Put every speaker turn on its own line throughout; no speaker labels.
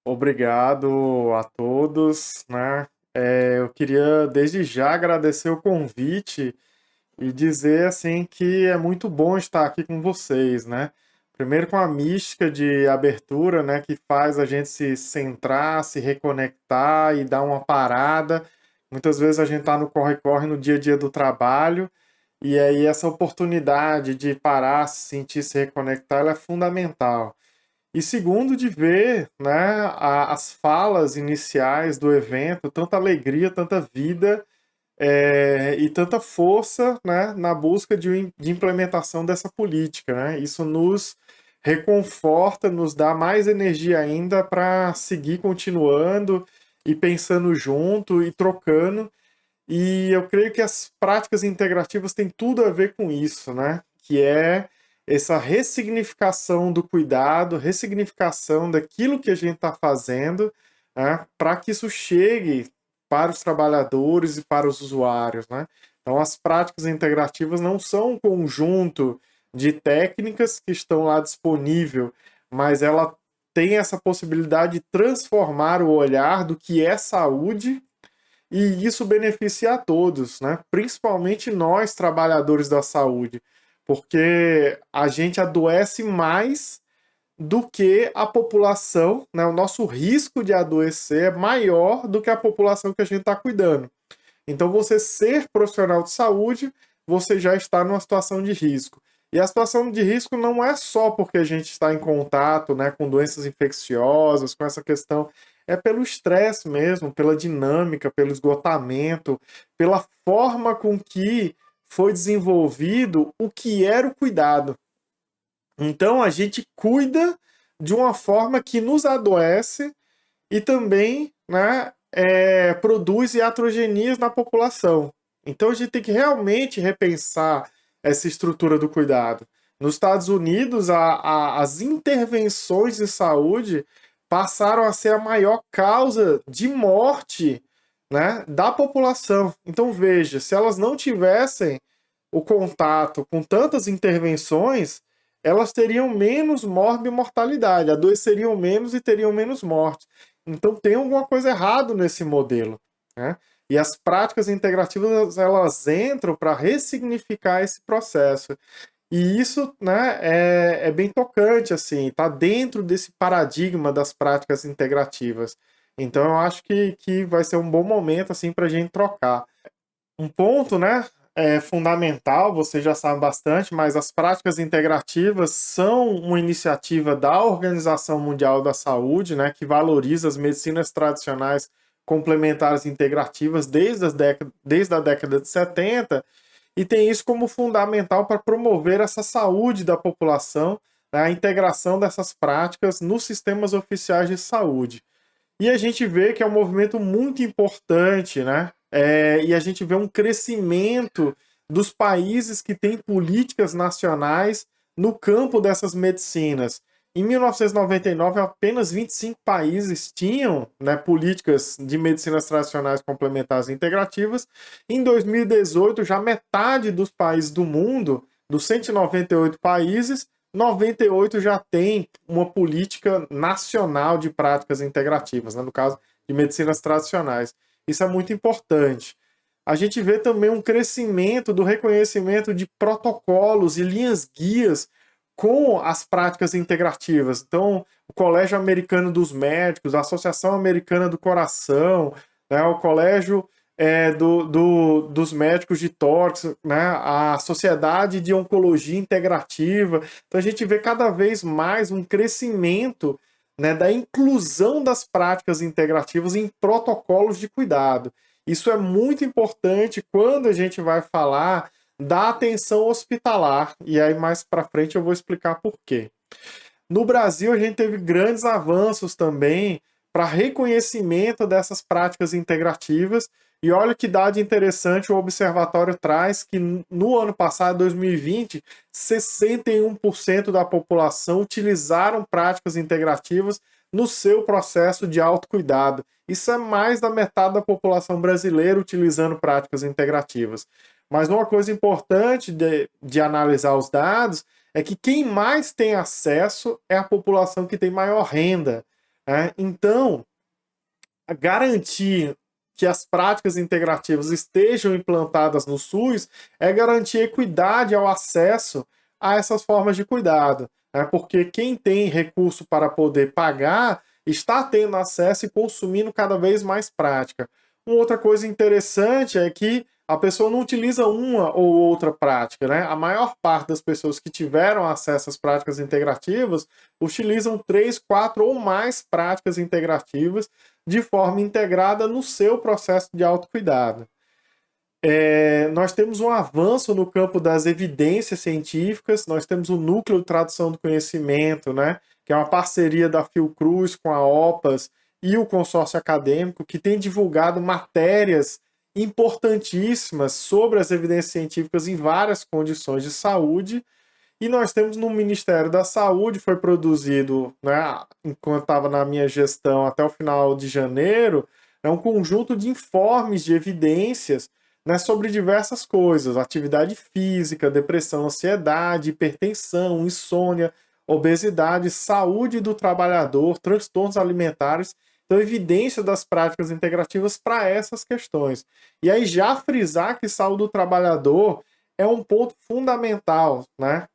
Obrigado a todos, né? Eu queria desde já agradecer o convite e dizer assim que é muito bom estar aqui com vocês, né? Primeiro com a mística de abertura, né, que faz a gente se centrar, se reconectar e dar uma parada. Muitas vezes a gente tá no corre-corre no dia a dia do trabalho e aí essa oportunidade de parar, se sentir, se reconectar, ela é fundamental. E segundo, de ver, né, as falas iniciais do evento, tanta alegria, tanta vida, e tanta força, né, na busca de implementação dessa política, né? Isso nos reconforta, nos dá mais energia ainda para seguir continuando e pensando junto e trocando. E eu creio que as práticas integrativas têm tudo a ver com isso, né? Que é essa ressignificação do cuidado, ressignificação daquilo que a gente está fazendo, né? Para que isso chegue para os trabalhadores e para os usuários, né? Então, as práticas integrativas não são um conjunto de técnicas que estão lá disponível, mas ela tem essa possibilidade de transformar o olhar do que é saúde e isso beneficia a todos, né? Principalmente nós, trabalhadores da saúde, porque a gente adoece mais do que a população, né? O nosso risco de adoecer é maior do que a população que a gente está cuidando. Então, você ser profissional de saúde, você já está numa situação de risco. E a situação de risco não é só porque a gente está em contato, né, com doenças infecciosas, com essa questão, é pelo estresse mesmo, pela dinâmica, pelo esgotamento, pela forma com que foi desenvolvido o que era o cuidado. Então, a gente cuida de uma forma que nos adoece e também, né, produz iatrogenias na população. Então a gente tem que realmente repensar essa estrutura do cuidado. Nos Estados Unidos, as intervenções de saúde passaram a ser a maior causa de morte, né, da população. Então veja, se elas não tivessem o contato com tantas intervenções, elas teriam menos mortalidade, adoeceriam menos e teriam menos morte. Então tem alguma coisa errada nesse modelo, né? E as práticas integrativas elas entram para ressignificar esse processo. E isso, né, é bem tocante, assim, está dentro desse paradigma das práticas integrativas. Então eu acho que vai ser um bom momento assim para a gente trocar. Um ponto, né, fundamental, você já sabe bastante, mas as práticas integrativas são uma iniciativa da Organização Mundial da Saúde, né, que valoriza as medicinas tradicionais complementares integrativas desde a década de 70 e tem isso como fundamental para promover essa saúde da população, né, a integração dessas práticas nos sistemas oficiais de saúde. E a gente vê que é um movimento muito importante, né? E a gente vê um crescimento dos países que têm políticas nacionais no campo dessas medicinas. Em 1999, apenas 25 países tinham, né, políticas de medicinas tradicionais complementares e integrativas. Em 2018, já metade dos países do mundo, dos 198 países, 98 já tem uma política nacional de práticas integrativas, né? No caso de medicinas tradicionais. Isso é muito importante. A gente vê também um crescimento do reconhecimento de protocolos e linhas guias com as práticas integrativas. Então, o Colégio Americano dos Médicos, a Associação Americana do Coração, né, o Colégio dos Médicos de Tórax, né, a Sociedade de Oncologia Integrativa. Então, a gente vê cada vez mais um crescimento, né, da inclusão das práticas integrativas em protocolos de cuidado. Isso é muito importante quando a gente vai falar da atenção hospitalar, e aí mais para frente eu vou explicar por quê. No Brasil, a gente teve grandes avanços também para reconhecimento dessas práticas integrativas. E olha que dado interessante o observatório traz que no ano passado, 2020, 61% da população utilizaram práticas integrativas no seu processo de autocuidado. Isso é mais da metade da população brasileira utilizando práticas integrativas. Mas uma coisa importante de analisar os dados é que quem mais tem acesso é a população que tem maior renda, né? Então, garantir que as práticas integrativas estejam implantadas no SUS é garantir equidade ao acesso a essas formas de cuidado, né? Porque quem tem recurso para poder pagar está tendo acesso e consumindo cada vez mais prática. Uma outra coisa interessante é que a pessoa não utiliza uma ou outra prática, né? A maior parte das pessoas que tiveram acesso às práticas integrativas utilizam 3, 4 ou mais práticas integrativas de forma integrada no seu processo de autocuidado. Nós temos um avanço no campo das evidências científicas, nós temos o Núcleo de Tradução do Conhecimento, né, que é uma parceria da Fiocruz com a OPAS e o consórcio acadêmico, que tem divulgado matérias importantíssimas sobre as evidências científicas em várias condições de saúde. E nós temos no Ministério da Saúde, foi produzido, né, enquanto estava na minha gestão até o final de janeiro, um conjunto de informes de evidências, né, sobre diversas coisas: atividade física, depressão, ansiedade, hipertensão, insônia, obesidade, saúde do trabalhador, transtornos alimentares. Então, evidência das práticas integrativas para essas questões. E aí já frisar que saúde do trabalhador é um ponto fundamental, né?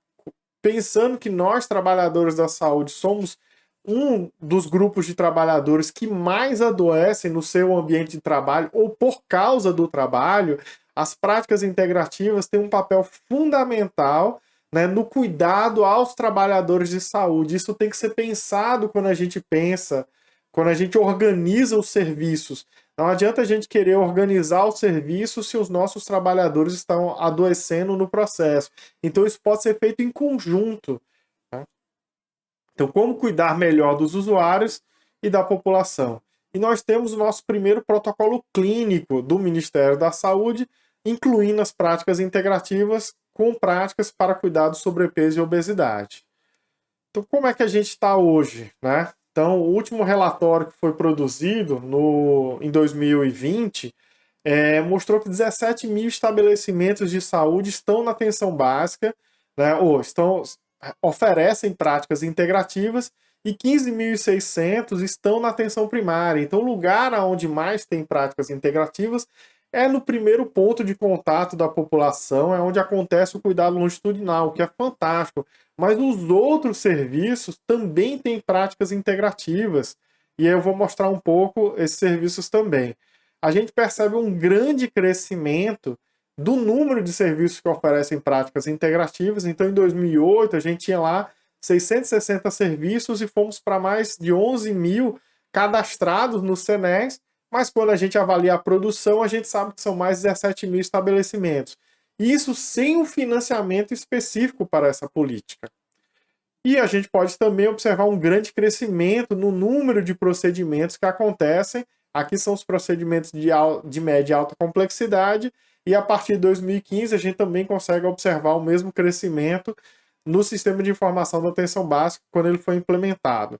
Pensando que nós, trabalhadores da saúde, somos um dos grupos de trabalhadores que mais adoecem no seu ambiente de trabalho ou por causa do trabalho, as práticas integrativas têm um papel fundamental, né, no cuidado aos trabalhadores de saúde. Isso tem que ser pensado quando a gente pensa, quando a gente organiza os serviços. Não adianta a gente querer organizar o serviço se os nossos trabalhadores estão adoecendo no processo. Então, isso pode ser feito em conjunto. Tá? Então, como cuidar melhor dos usuários e da população? E nós temos o nosso primeiro protocolo clínico do Ministério da Saúde, incluindo as práticas integrativas com práticas para cuidar do sobrepeso e obesidade. Então, como é que a gente está hoje, né? Então, o último relatório que foi produzido em 2020 mostrou que 17 mil estabelecimentos de saúde estão na atenção básica, né, ou oferecem práticas integrativas, e 15.600 estão na atenção primária. Então, o lugar onde mais tem práticas integrativas é no primeiro ponto de contato da população, é onde acontece o cuidado longitudinal, o que é fantástico. Mas os outros serviços também têm práticas integrativas, e aí eu vou mostrar um pouco esses serviços também. A gente percebe um grande crescimento do número de serviços que oferecem práticas integrativas. Então, em 2008, a gente tinha lá 660 serviços e fomos para mais de 11 mil cadastrados no Senes, mas quando a gente avalia a produção, a gente sabe que são mais de 17 mil estabelecimentos. Isso sem um financiamento específico para essa política. E a gente pode também observar um grande crescimento no número de procedimentos que acontecem. Aqui são os procedimentos de média e alta complexidade, e a partir de 2015 a gente também consegue observar o mesmo crescimento no sistema de informação da atenção básica quando ele foi implementado.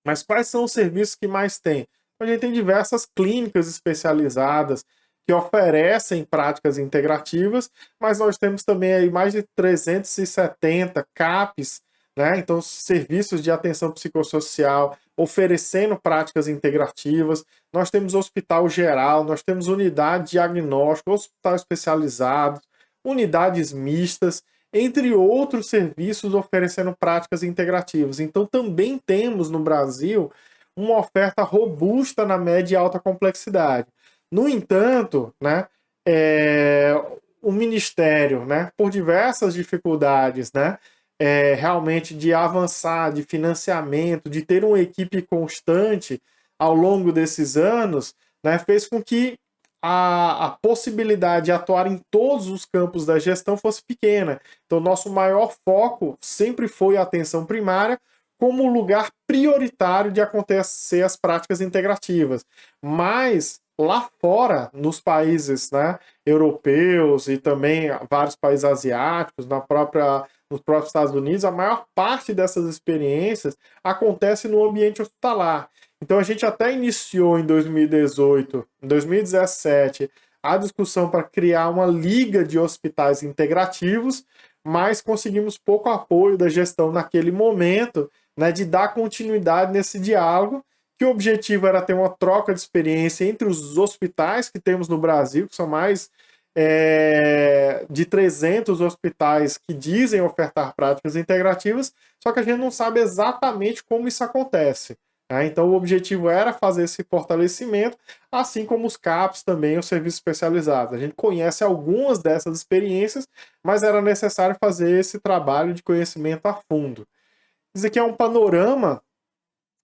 Mas quais são os serviços que mais tem? A gente tem diversas clínicas especializadas que oferecem práticas integrativas, mas nós temos também aí mais de 370 CAPs, né? Então, serviços de atenção psicossocial oferecendo práticas integrativas. Nós temos hospital geral, nós temos unidade diagnóstica, hospital especializado, unidades mistas, entre outros serviços oferecendo práticas integrativas. Então, também temos no Brasil uma oferta robusta na média e alta complexidade. No entanto, né, o Ministério, né, por diversas dificuldades, né, realmente de avançar, de financiamento, de ter uma equipe constante ao longo desses anos, né, fez com que a possibilidade de atuar em todos os campos da gestão fosse pequena. Então, nosso maior foco sempre foi a atenção primária como lugar prioritário de acontecer as práticas integrativas. Mas lá fora, nos países, né, europeus e também vários países asiáticos, nos próprios Estados Unidos, a maior parte dessas experiências acontece no ambiente hospitalar. Então a gente até iniciou em 2018, em 2017, a discussão para criar uma liga de hospitais integrativos, mas conseguimos pouco apoio da gestão naquele momento, né, de dar continuidade nesse diálogo, que o objetivo era ter uma troca de experiência entre os hospitais que temos no Brasil, que são mais de 300 hospitais que dizem ofertar práticas integrativas, só que a gente não sabe exatamente como isso acontece. Né? Então, o objetivo era fazer esse fortalecimento, assim como os CAPs também, os serviços especializados. A gente conhece algumas dessas experiências, mas era necessário fazer esse trabalho de conhecimento a fundo. Isso aqui é um panorama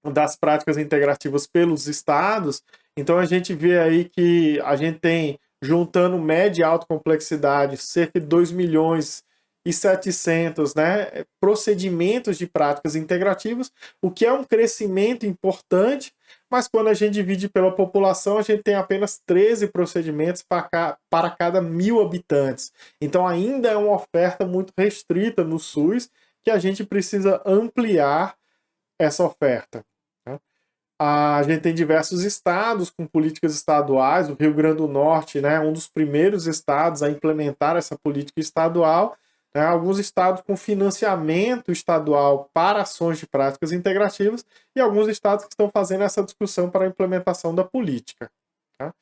das práticas integrativas pelos estados. Então a gente vê aí que a gente tem, juntando média e alta complexidade, cerca de 2 milhões e 700, né, procedimentos de práticas integrativas, o que é um crescimento importante, mas quando a gente divide pela população, a gente tem apenas 13 procedimentos para cada 1.000 habitantes. Então ainda é uma oferta muito restrita no SUS, que a gente precisa ampliar essa oferta. Né? A gente tem diversos estados com políticas estaduais, o Rio Grande do Norte, né, um dos primeiros estados a implementar essa política estadual, né, alguns estados com financiamento estadual para ações de práticas integrativas e alguns estados que estão fazendo essa discussão para a implementação da política. Tá?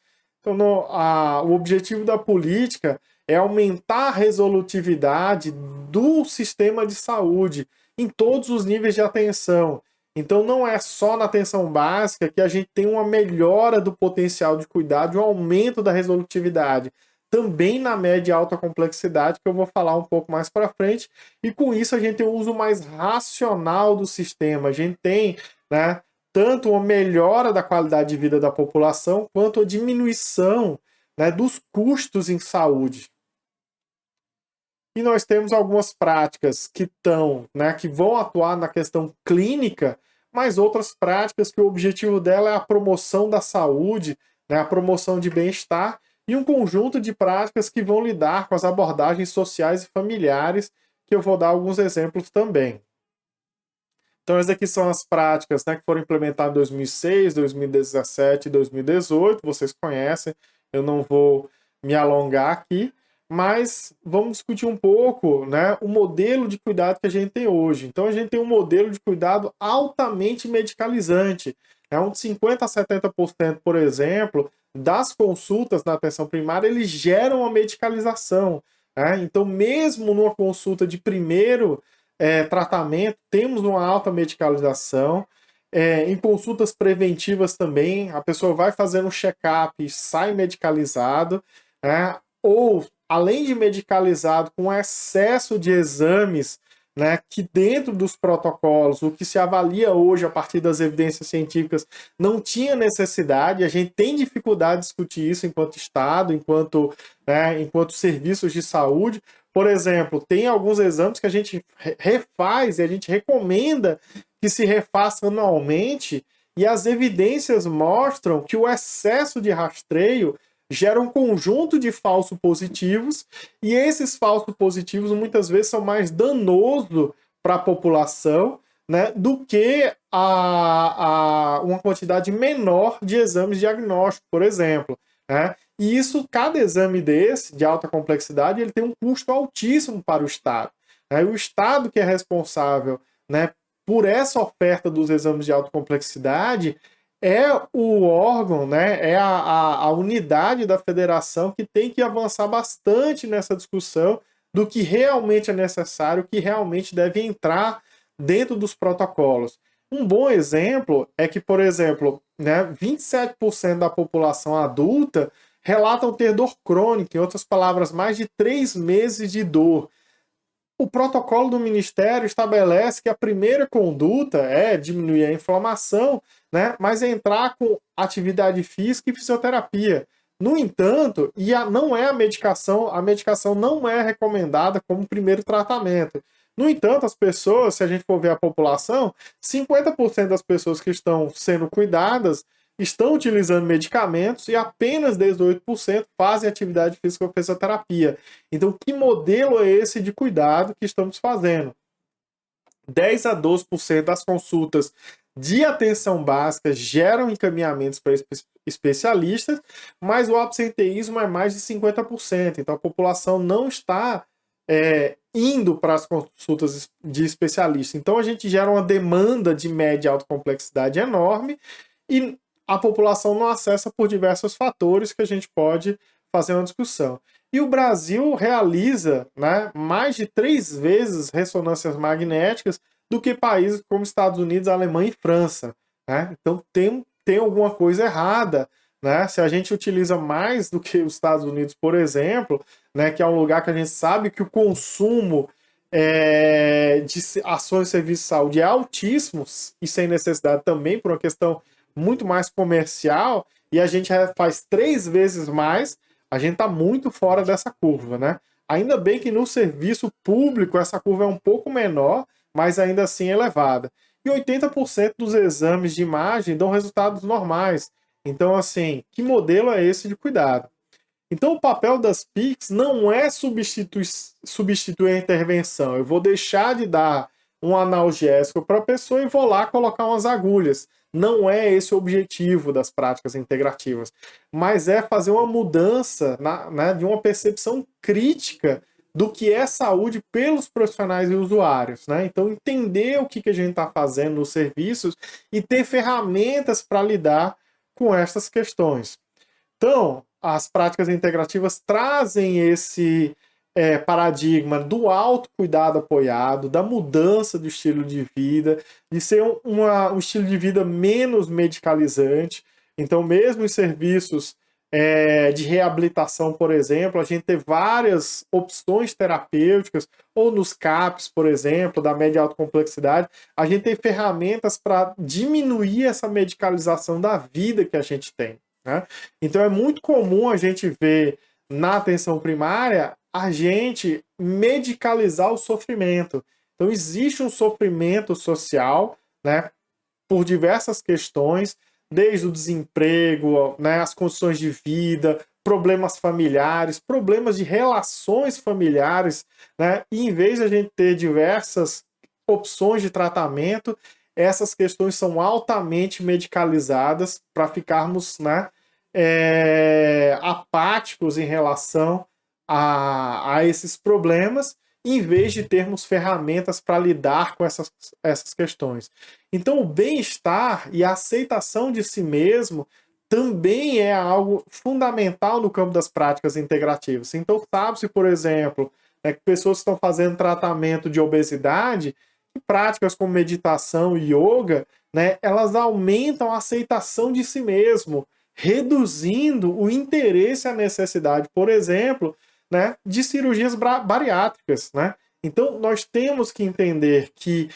Então, o objetivo da política é aumentar a resolutividade do sistema de saúde em todos os níveis de atenção. Então, não é só na atenção básica que a gente tem uma melhora do potencial de cuidado, um aumento da resolutividade. Também na média e alta complexidade, que eu vou falar um pouco mais para frente. E com isso, a gente tem um uso mais racional do sistema. A gente tem, né, tanto uma melhora da qualidade de vida da população, quanto a diminuição, né, dos custos em saúde. E nós temos algumas práticas que estão, né, que vão atuar na questão clínica, mas outras práticas que o objetivo dela é a promoção da saúde, né, a promoção de bem-estar, e um conjunto de práticas que vão lidar com as abordagens sociais e familiares, que eu vou dar alguns exemplos também. Então, essas aqui são as práticas, né, que foram implementadas em 2006, 2017 e 2018. Vocês conhecem, eu não vou me alongar aqui, mas vamos discutir um pouco, né, o modelo de cuidado que a gente tem hoje. Então, a gente tem um modelo de cuidado altamente medicalizante. É um de 50% a 70%, por exemplo, das consultas na atenção primária, eles geram a medicalização. Né? Então, mesmo numa consulta de primeiro tratamento, temos uma alta medicalização. Em consultas preventivas também, a pessoa vai fazendo um check-up e sai medicalizado, né? Ou, além de medicalizado, com excesso de exames, né, que dentro dos protocolos, o que se avalia hoje a partir das evidências científicas, não tinha necessidade, a gente tem dificuldade de discutir isso enquanto Estado, enquanto serviços de saúde. Por exemplo, tem alguns exames que a gente refaz e a gente recomenda que se refaça anualmente, e as evidências mostram que o excesso de rastreio gera um conjunto de falsos positivos, e esses falsos positivos muitas vezes são mais danosos para a população, né, do que uma quantidade menor de exames diagnósticos, por exemplo. Né? E isso, cada exame desse, de alta complexidade, ele tem um custo altíssimo para o Estado. Né? O Estado que é responsável, né, por essa oferta dos exames de alta complexidade é o órgão, né, é a unidade da federação que tem que avançar bastante nessa discussão do que realmente é necessário, o que realmente deve entrar dentro dos protocolos. Um bom exemplo é que, por exemplo, né, 27% da população adulta relatam ter dor crônica, em outras palavras, mais de 3 meses de dor. O protocolo do Ministério estabelece que a primeira conduta é diminuir a inflamação, né, mas é entrar com atividade física e fisioterapia. No entanto, não é a medicação não é recomendada como primeiro tratamento. No entanto, as pessoas, se a gente for ver a população, 50% das pessoas que estão sendo cuidadas estão utilizando medicamentos e apenas 18% fazem atividade física ou fisioterapia. Então, que modelo é esse de cuidado que estamos fazendo? 10 a 12% das consultas de atenção básica geram encaminhamentos para especialistas, mas o absenteísmo é mais de 50%. Então, a população não está indo para as consultas de especialista. Então a gente gera uma demanda de média e alta complexidade enorme e a população não acessa por diversos fatores que a gente pode fazer uma discussão. E o Brasil realiza, né, mais de 3 vezes ressonâncias magnéticas do que países como Estados Unidos, Alemanha e França. Né? Então tem alguma coisa errada. Né? Se a gente utiliza mais do que os Estados Unidos, por exemplo, né, que é um lugar que a gente sabe que o consumo de ações e serviços de saúde é altíssimo e sem necessidade também, por uma questão muito mais comercial, e a gente faz 3 vezes mais, a gente está muito fora dessa curva, né? Ainda bem que no serviço público essa curva é um pouco menor, mas ainda assim elevada. E 80% dos exames de imagem dão resultados normais. Então, assim, que modelo é esse de cuidado? Então, o papel das PICs não é substituir a intervenção. Eu vou deixar de dar um analgésico para a pessoa e vou lá colocar umas agulhas. Não é esse o objetivo das práticas integrativas, mas é fazer uma mudança né, de uma percepção crítica do que é saúde pelos profissionais e usuários. Né? Então, entender o que a gente está fazendo nos serviços e ter ferramentas para lidar com essas questões. Então, as práticas integrativas trazem esse paradigma do autocuidado apoiado, da mudança do estilo de vida, de ser um estilo de vida menos medicalizante. Então, mesmo em serviços de reabilitação, por exemplo, a gente tem várias opções terapêuticas, ou nos CAPs, por exemplo, da média e alta complexidade, a gente tem ferramentas para diminuir essa medicalização da vida que a gente tem. Né? Então é muito comum a gente ver na atenção primária a gente medicalizar o sofrimento. Então existe um sofrimento social, né, por diversas questões, desde o desemprego, né, as condições de vida, problemas familiares, problemas de relações familiares, né, e em vez de a gente ter diversas opções de tratamento, essas questões são altamente medicalizadas para ficarmos, né, apáticos em relação a esses problemas, em vez de termos ferramentas para lidar com essas questões. Então, o bem-estar e a aceitação de si mesmo também é algo fundamental no campo das práticas integrativas. Então, sabe-se, por exemplo, que pessoas que estão fazendo tratamento de obesidade, práticas como meditação e yoga, né, elas aumentam a aceitação de si mesmo, reduzindo o interesse e a necessidade, por exemplo, né, de cirurgias bariátricas. Né? Então, nós temos que entender que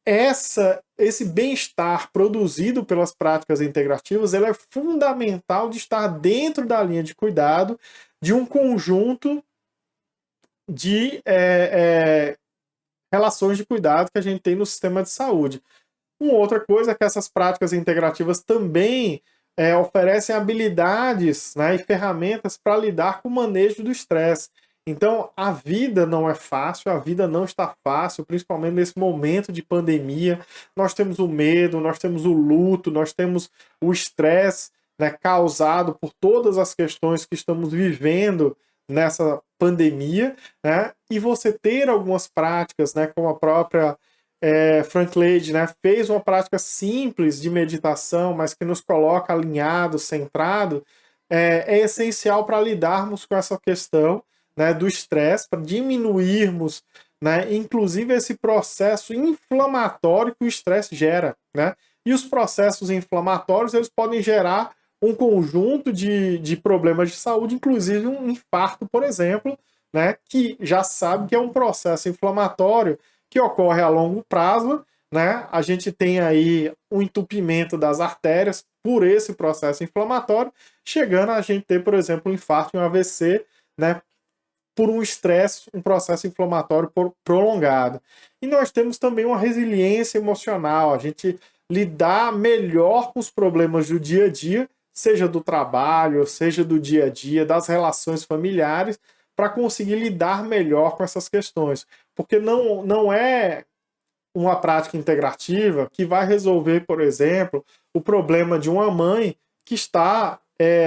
esse bem-estar produzido pelas práticas integrativas ele é fundamental de estar dentro da linha de cuidado de um conjunto de relações de cuidado que a gente tem no sistema de saúde. Uma outra coisa é que essas práticas integrativas também oferecem habilidades, né, e ferramentas para lidar com o manejo do estresse. Então, a vida não é fácil, a vida não está fácil, principalmente nesse momento de pandemia. Nós temos o medo, nós temos o luto, nós temos o estresse, né, causado por todas as questões que estamos vivendo nessa pandemia, né? E você ter algumas práticas, né, como a própria Frank Lade, né, fez uma prática simples de meditação, mas que nos coloca alinhado, centrado, é essencial para lidarmos com essa questão, né, do estresse, para diminuirmos, né, inclusive esse processo inflamatório que o estresse gera. Né? E os processos inflamatórios eles podem gerar um conjunto de problemas de saúde, inclusive um infarto, por exemplo, né, que já sabe que é um processo inflamatório que ocorre a longo prazo, né? A gente tem aí um entupimento das artérias por esse processo inflamatório, chegando a gente ter, por exemplo, um infarto e um AVC, né? Por um estresse, um processo inflamatório prolongado. E nós temos também uma resiliência emocional, a gente lidar melhor com os problemas do dia a dia, seja do trabalho, seja do dia a dia, das relações familiares, para conseguir lidar melhor com essas questões. Porque não é uma prática integrativa que vai resolver, por exemplo, o problema de uma mãe que está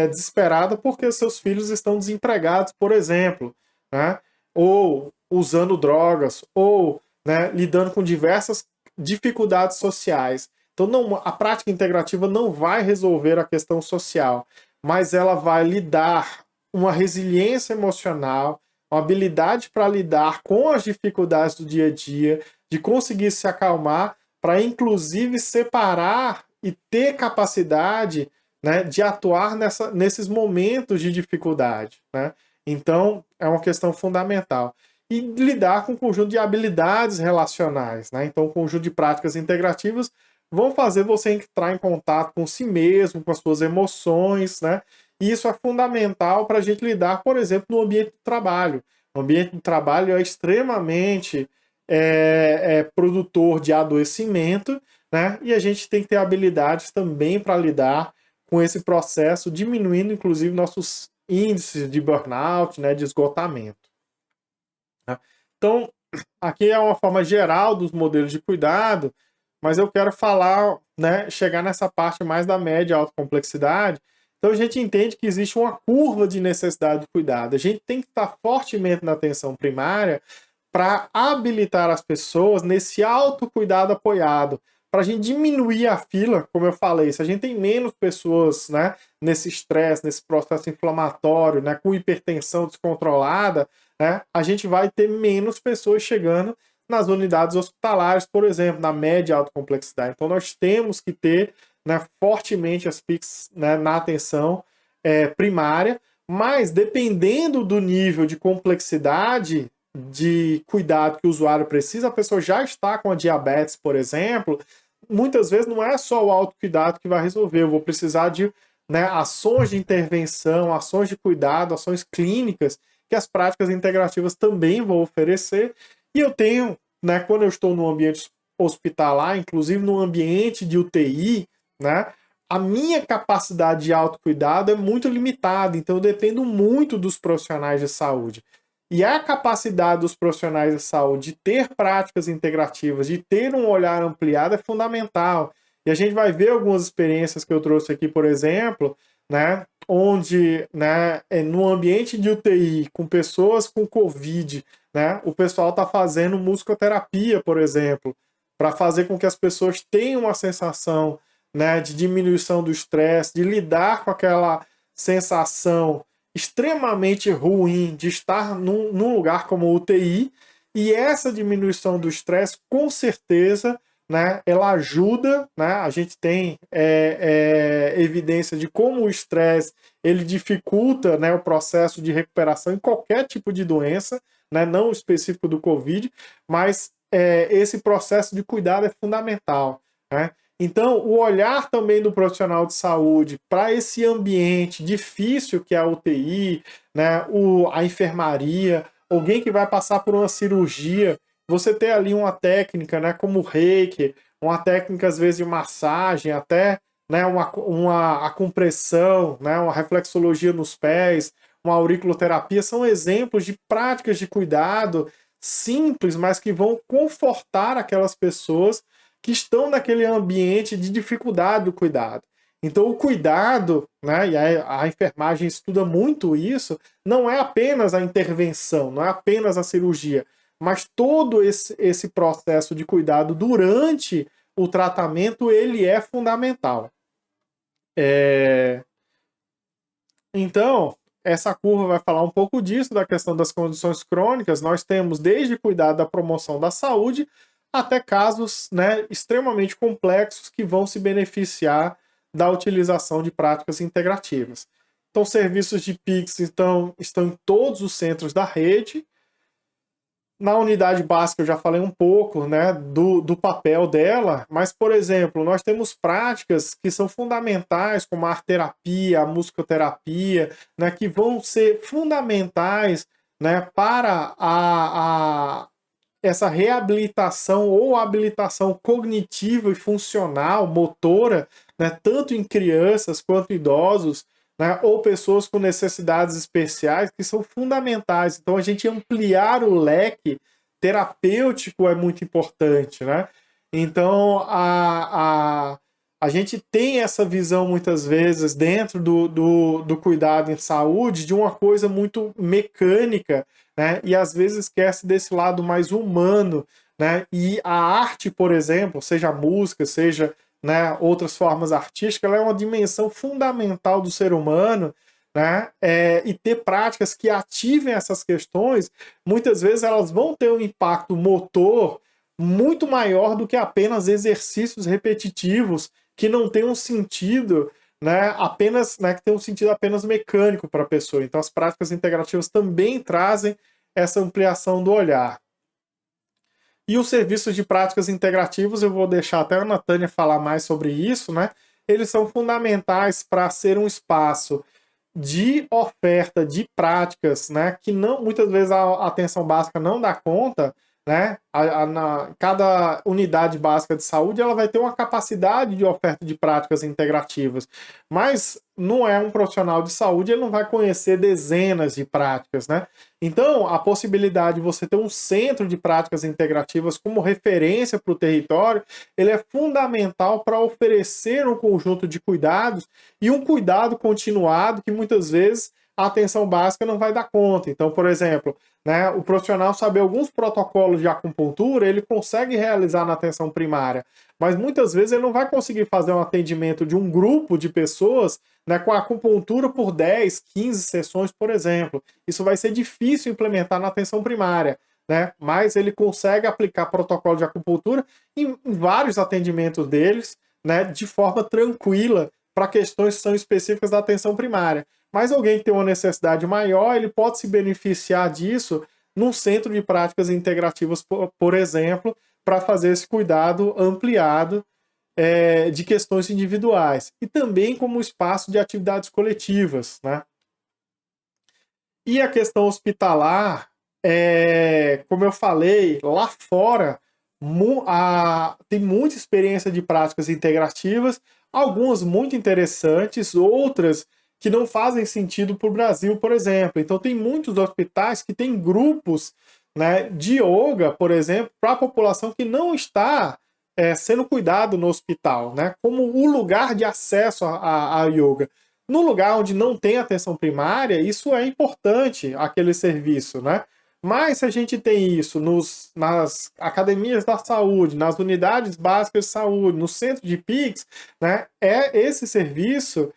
desesperada porque seus filhos estão desempregados, por exemplo. Né? Ou usando drogas ou, né, lidando com diversas dificuldades sociais. Então, a prática integrativa não vai resolver a questão social, mas ela vai lhe dar uma resiliência emocional, uma habilidade para lidar com as dificuldades do dia a dia, de conseguir se acalmar, para inclusive separar e ter capacidade, né, de atuar nesses momentos de dificuldade, né? Então, é uma questão fundamental. E lidar com um conjunto de habilidades relacionais, né? Então, um conjunto de práticas integrativas vão fazer você entrar em contato com si mesmo, com as suas emoções, né? E isso é fundamental para a gente lidar, por exemplo, no ambiente de trabalho. O ambiente de trabalho é extremamente produtor de adoecimento, né? E a gente tem que ter habilidades também para lidar com esse processo, diminuindo, inclusive, nossos índices de burnout, né? De esgotamento. Né? Então, aqui é uma forma geral dos modelos de cuidado, mas eu quero falar, né, chegar nessa parte mais da média e alta complexidade. Então a gente entende que existe uma curva de necessidade de cuidado. A gente tem que estar fortemente na atenção primária para habilitar as pessoas nesse autocuidado apoiado, para a gente diminuir a fila, como eu falei, se a gente tem menos pessoas, né, nesse estresse, nesse processo inflamatório, né, com hipertensão descontrolada, né, a gente vai ter menos pessoas chegando nas unidades hospitalares, por exemplo, na média e alta complexidade. Então nós temos que ter, né, fortemente as PICs, né, na atenção primária, mas dependendo do nível de complexidade de cuidado que o usuário precisa, a pessoa já está com a diabetes, por exemplo, muitas vezes não é só o autocuidado que vai resolver, eu vou precisar de, né, ações de intervenção, ações de cuidado, ações clínicas, que as práticas integrativas também vão oferecer, e eu tenho, né, quando eu estou no ambiente hospitalar, inclusive no ambiente de UTI, né, a minha capacidade de autocuidado é muito limitada, então eu dependo muito dos profissionais de saúde. E a capacidade dos profissionais de saúde de ter práticas integrativas, de ter um olhar ampliado é fundamental. E a gente vai ver algumas experiências que eu trouxe aqui, por exemplo, né, onde, né, no ambiente de UTI, com pessoas com Covid, né, o pessoal está fazendo musicoterapia, por exemplo, para fazer com que as pessoas tenham uma sensação, né, de diminuição do estresse, de lidar com aquela sensação extremamente ruim de estar num lugar como UTI, e essa diminuição do estresse, com certeza, né, ela ajuda, né, a gente tem evidência de como o estresse ele dificulta, né, o processo de recuperação em qualquer tipo de doença, né, não específico do Covid, mas esse processo de cuidado é fundamental, né? Então, o olhar também do profissional de saúde para esse ambiente difícil que é a UTI, né, a enfermaria, alguém que vai passar por uma cirurgia, você ter ali uma técnica, né, como o reiki, uma técnica às vezes de massagem, até, né, a compressão, né, uma reflexologia nos pés, uma auriculoterapia, são exemplos de práticas de cuidado simples, mas que vão confortar aquelas pessoas que estão naquele ambiente de dificuldade do cuidado. Então, o cuidado, né, e a enfermagem estuda muito isso, não é apenas a intervenção, não é apenas a cirurgia, mas todo esse processo de cuidado durante o tratamento, ele é fundamental. Então, essa curva vai falar um pouco disso, da questão das condições crônicas. Nós temos desde cuidar da promoção da saúde até casos, né, extremamente complexos que vão se beneficiar da utilização de práticas integrativas. Então, serviços de PICS estão em todos os centros da rede. Na unidade básica eu já falei um pouco, né, do papel dela, mas, por exemplo, nós temos práticas que são fundamentais, como a arteterapia, a musicoterapia, né, que vão ser fundamentais, né, para essa reabilitação ou habilitação cognitiva e funcional, motora, né, tanto em crianças quanto idosos, né, ou pessoas com necessidades especiais, que são fundamentais. Então, a gente ampliar o leque terapêutico é muito importante, né? Então, a gente tem essa visão muitas vezes dentro do cuidado em saúde de uma coisa muito mecânica, né? E às vezes esquece desse lado mais humano, né? E a arte, por exemplo, seja a música, seja, né, outras formas artísticas, ela é uma dimensão fundamental do ser humano, né? E ter práticas que ativem essas questões, muitas vezes elas vão ter um impacto motor muito maior do que apenas exercícios repetitivos que não tem um sentido, né, apenas, né, que tem um sentido apenas mecânico para a pessoa. Então, as práticas integrativas também trazem essa ampliação do olhar. E os serviços de práticas integrativas, eu vou deixar até a Natânia falar mais sobre isso, né? Eles são fundamentais para ser um espaço de oferta de práticas, né, que não muitas vezes a atenção básica não dá conta, né? Cada unidade básica de saúde ela vai ter uma capacidade de oferta de práticas integrativas, mas não é um profissional de saúde, ele não vai conhecer dezenas de práticas, né? Então, a possibilidade de você ter um centro de práticas integrativas como referência para o território, ele é fundamental para oferecer um conjunto de cuidados e um cuidado continuado que muitas vezes a atenção básica não vai dar conta. Então, por exemplo, né, o profissional saber alguns protocolos de acupuntura, ele consegue realizar na atenção primária, mas muitas vezes ele não vai conseguir fazer um atendimento de um grupo de pessoas, né, com acupuntura por 10, 15 sessões, por exemplo. Isso vai ser difícil implementar na atenção primária, né? Mas ele consegue aplicar protocolo de acupuntura em vários atendimentos deles, né, de forma tranquila, para questões que são específicas da atenção primária. Mas alguém que tem uma necessidade maior, ele pode se beneficiar disso num centro de práticas integrativas, por exemplo, para fazer esse cuidado ampliado de questões individuais. E também como espaço de atividades coletivas, né? E a questão hospitalar, como eu falei, lá fora tem muita experiência de práticas integrativas, algumas muito interessantes, outras que não fazem sentido para o Brasil, por exemplo. Então, tem muitos hospitais que têm grupos, né, de yoga, por exemplo, para a população que não está sendo cuidado no hospital, né, como o lugar de acesso a yoga. No lugar onde não tem atenção primária, isso é importante, aquele serviço, né? Mas se a gente tem isso nas academias da saúde, nas unidades básicas de saúde, no centro de PICs, né, esse serviço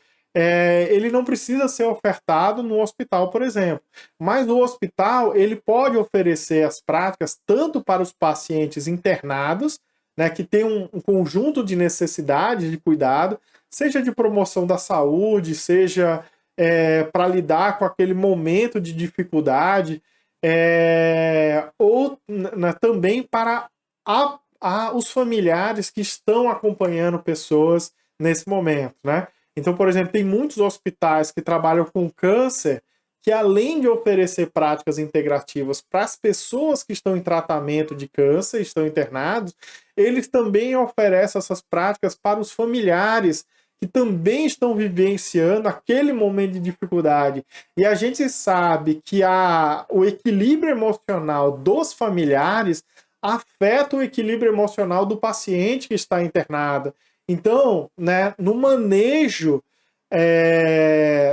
ele não precisa ser ofertado no hospital, por exemplo. Mas o hospital ele pode oferecer as práticas tanto para os pacientes internados, né, que tem um conjunto de necessidades de cuidado, seja de promoção da saúde, seja para lidar com aquele momento de dificuldade, ou também para os familiares que estão acompanhando pessoas nesse momento, né? Então, por exemplo, tem muitos hospitais que trabalham com câncer que, além de oferecer práticas integrativas para as pessoas que estão em tratamento de câncer, estão internados, eles também oferecem essas práticas para os familiares que também estão vivenciando aquele momento de dificuldade. E a gente sabe que o equilíbrio emocional dos familiares afeta o equilíbrio emocional do paciente que está internado. Então, né, no manejo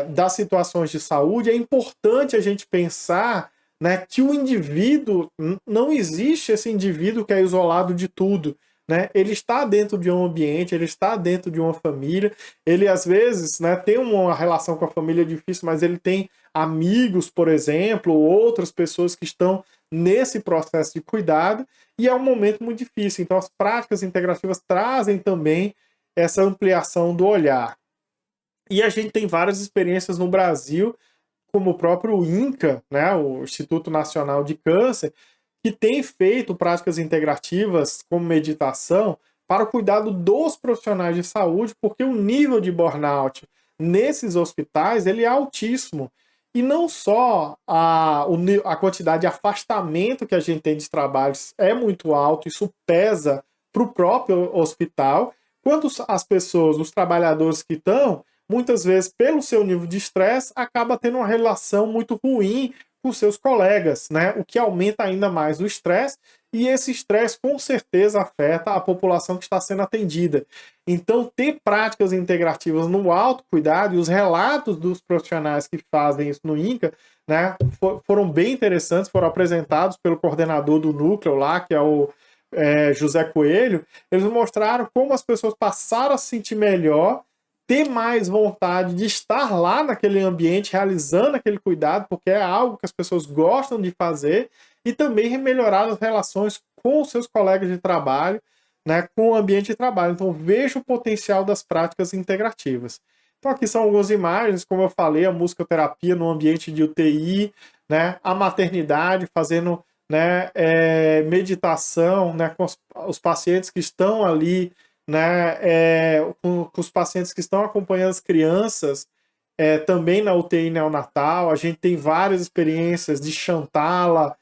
das situações de saúde, é importante a gente pensar, né, que o indivíduo, não existe esse indivíduo que é isolado de tudo. Né? Ele está dentro de um ambiente, ele está dentro de uma família, ele às vezes, né, tem uma relação com a família difícil, mas ele tem amigos, por exemplo, ou outras pessoas que estão nesse processo de cuidado, e é um momento muito difícil. Então, as práticas integrativas trazem também essa ampliação do olhar. E a gente tem várias experiências no Brasil, como o próprio INCA, né, o Instituto Nacional de Câncer, que tem feito práticas integrativas como meditação para o cuidado dos profissionais de saúde, porque o nível de burnout nesses hospitais ele é altíssimo. E não só a quantidade de afastamento que a gente tem de trabalhos é muito alto, isso pesa para o próprio hospital, quanto as pessoas, os trabalhadores que estão, muitas vezes, pelo seu nível de estresse, acaba tendo uma relação muito ruim com seus colegas, né? O que aumenta ainda mais o estresse e esse estresse com certeza afeta a população que está sendo atendida. Então, ter práticas integrativas no autocuidado e os relatos dos profissionais que fazem isso no INCA, né, foram bem interessantes, foram apresentados pelo coordenador do núcleo lá, que é o José Coelho. Eles mostraram como as pessoas passaram a se sentir melhor, ter mais vontade de estar lá naquele ambiente, realizando aquele cuidado, porque é algo que as pessoas gostam de fazer, e também melhorar as relações com os seus colegas de trabalho, né, com o ambiente de trabalho. Então, vejo o potencial das práticas integrativas. Então, aqui são algumas imagens, como eu falei, a musicoterapia no ambiente de UTI, né, a maternidade fazendo, né, meditação, né, com os pacientes que estão ali, né, com os pacientes que estão acompanhando as crianças, também na UTI neonatal. A gente tem várias experiências de Chantala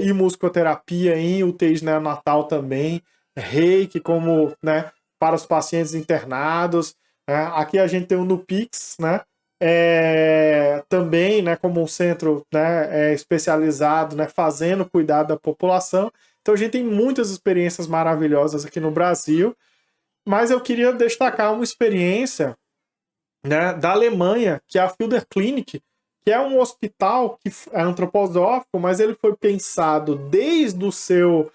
e musicoterapia em UTI neonatal também, reiki como, né, para os pacientes internados. Aqui a gente tem o Nupix, né, também, né, como um centro, né, especializado, né, fazendo cuidado da população. Então a gente tem muitas experiências maravilhosas aqui no Brasil, mas eu queria destacar uma experiência, né, da Alemanha, que é a Fielder Clinic, que é um hospital que é antroposófico, mas ele foi pensado desde o seu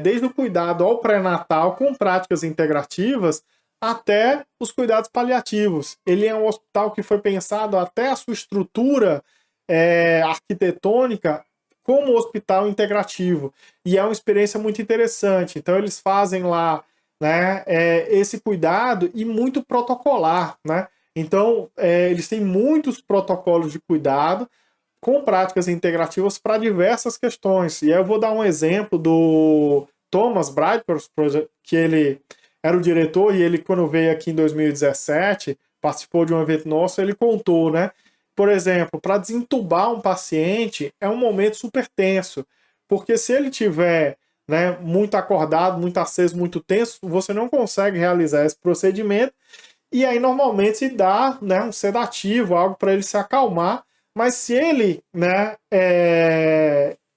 desde o cuidado ao pré-natal com práticas integrativas até os cuidados paliativos. Ele é um hospital que foi pensado até a sua estrutura arquitetônica como hospital integrativo. E é uma experiência muito interessante. Então, eles fazem lá, né, esse cuidado e muito protocolar, né? Então, eles têm muitos protocolos de cuidado com práticas integrativas para diversas questões. E aí eu vou dar um exemplo do Thomas Breitbart, que ele era o diretor, e ele, quando veio aqui em 2017, participou de um evento nosso, ele contou, né? Por exemplo, para desentubar um paciente é um momento super tenso, porque se ele tiver, né, muito acordado, muito aceso, muito tenso, você não consegue realizar esse procedimento, e aí normalmente se dá, né, um sedativo, algo para ele se acalmar, mas se ele, né,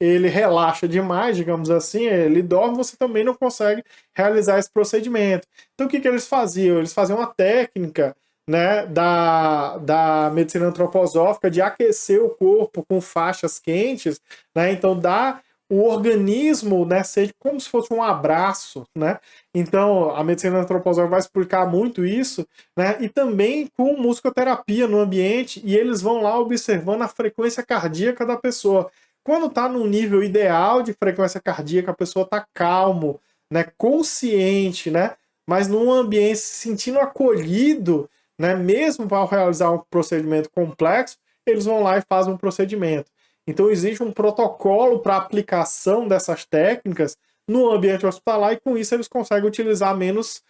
ele relaxa demais, digamos assim, ele dorme, você também não consegue realizar esse procedimento. Então o que eles faziam? Eles faziam uma técnica, né, da medicina antroposófica de aquecer o corpo com faixas quentes, né, então dá o organismo, né, seja como se fosse um abraço, né? Então, a medicina antroposófica vai explicar muito isso, né? E também com musicoterapia no ambiente, e eles vão lá observando a frequência cardíaca da pessoa. Quando está no nível ideal de frequência cardíaca, a pessoa está calmo, né, consciente, né? Mas num ambiente se sentindo acolhido, né, mesmo para realizar um procedimento complexo, eles vão lá e fazem um procedimento. Então, existe um protocolo para aplicação dessas técnicas no ambiente hospitalar, e com isso eles conseguem utilizar menos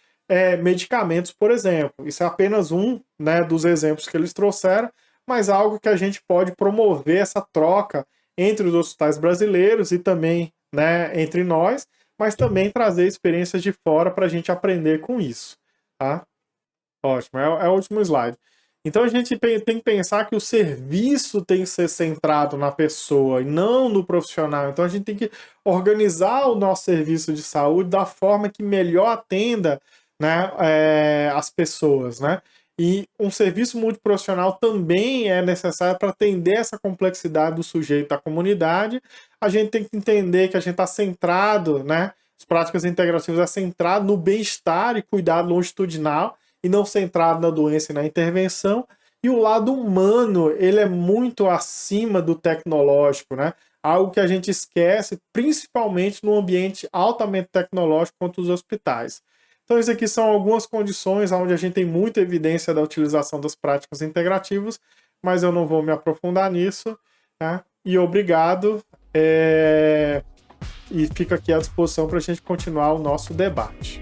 medicamentos, por exemplo. Isso é apenas um, né, dos exemplos que eles trouxeram, mas algo que a gente pode promover essa troca entre os hospitais brasileiros e também, né, entre nós, mas também trazer experiências de fora para a gente aprender com isso. Tá? Ótimo, é o último slide. Então a gente tem que pensar que o serviço tem que ser centrado na pessoa e não no profissional. Então a gente tem que organizar o nosso serviço de saúde da forma que melhor atenda, né, as pessoas, né? E um serviço multiprofissional também é necessário para atender essa complexidade do sujeito da comunidade. A gente tem que entender que a gente está centrado, né? As práticas integrativas é centrado no bem-estar e cuidado longitudinal, e não centrado na doença e na intervenção. E o lado humano, ele é muito acima do tecnológico, né? Algo que a gente esquece, principalmente no ambiente altamente tecnológico quanto os hospitais. Então, isso aqui são algumas condições onde a gente tem muita evidência da utilização das práticas integrativas, mas eu não vou me aprofundar nisso, né? E obrigado, e fico aqui à disposição para a gente continuar o nosso debate.